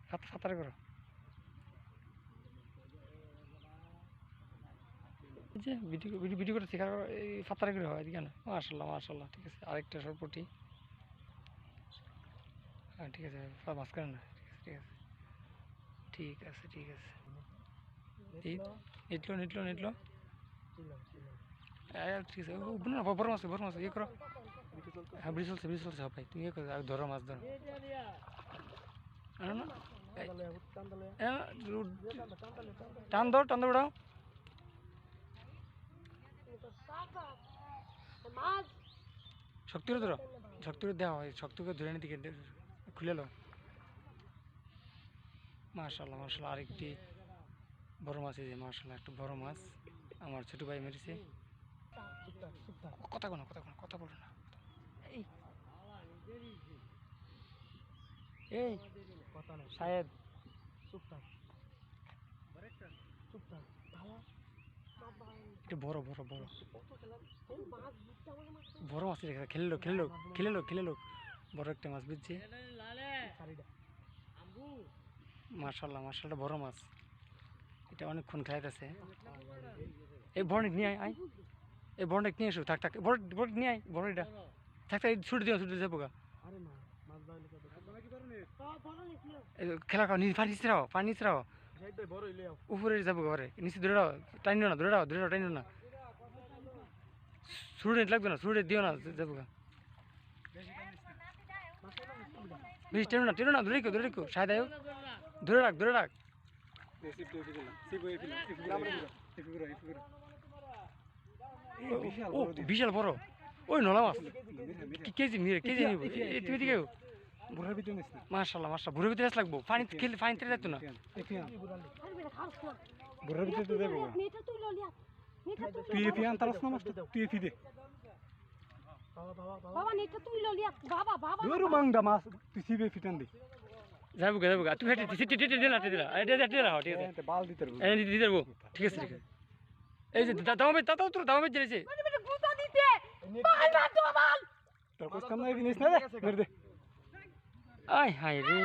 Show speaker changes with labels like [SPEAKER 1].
[SPEAKER 1] ফাতারে করো যে video video video করে শেখার এই ফাতারে করে হয় কেন মাশাআল্লাহ মাশাআল্লাহ ঠিক আছে আরেকটা সরপটি হ্যাঁ ঠিক আছে মাঝখানে না ঠিক আছে ঠিক আছে ঠিক আছে নিটলো নিটলো নিটলো ঠিক আছে না বড় মাছ ইয়ে করো হ্যাঁ ব্রিজ চলছে ভাই তুমি ইয়ে করো ধরো মাছ ধরো না টান দাও বেড়াও শক্তি করে ধরো শক্তি করে দেওয়া হয় শক্তি করে ধরে নিতে খুলে লো মাশাআল্লাহ মাশাআল্লাহ আরেকটি বড় মাছ এই যে মাশাআল্লাহ একটা বড় মাছ আমার ছোট ভাই মেরেছে কথা বলো না এই এই কথা না শায়দ এটা বড় মাছ খেলে বড় একটা মাছ বুঝছি মাশাআল্লাহ বড় মাছ এটা অনেকক্ষণ খাইতেছে এই বড় নিয়ে আয় এই বড়টা নিয়ে এসো থাক বড় নিয়ে আয় বড়টা থাক ছুটে যাবো গা খেলা খাও পানি নিচে রাও উপরে যাবো ঘরে নিচে ধরে রাও টাইনো না ধরে রাও টাইনো না ছুটে লাগবে না ছুটে দিও না যাবো গা বেশি টেনো না ধরে রেখো সাহেব আয়ো ধরে রাখ ও বিশাল বড় ওই নলা মাছ কেজি নিব তুমি দিকে মাশাআল্লাহ ভোরের ভিতরে লাগবো পানিতে যেত না
[SPEAKER 2] ভোরের ভিতরে যাবো তুই ফিয়ান তারস না মাছটা তুই ফি দে বাবা নেটা তুই ললিয়া বাবা দূর মাংদা মাছ তুই সিবে ফিটান দে
[SPEAKER 1] যাবো গা তুই হেঁটে দিলা এটা ঠিক আছে
[SPEAKER 2] বাল দিতে পারবো
[SPEAKER 1] দিতে পারবো ঠিক আছে এই যে দামে জেনেছে
[SPEAKER 2] তোর কোস কাম নাই জিনিস না রে মেরে দে
[SPEAKER 1] আয় হায় রে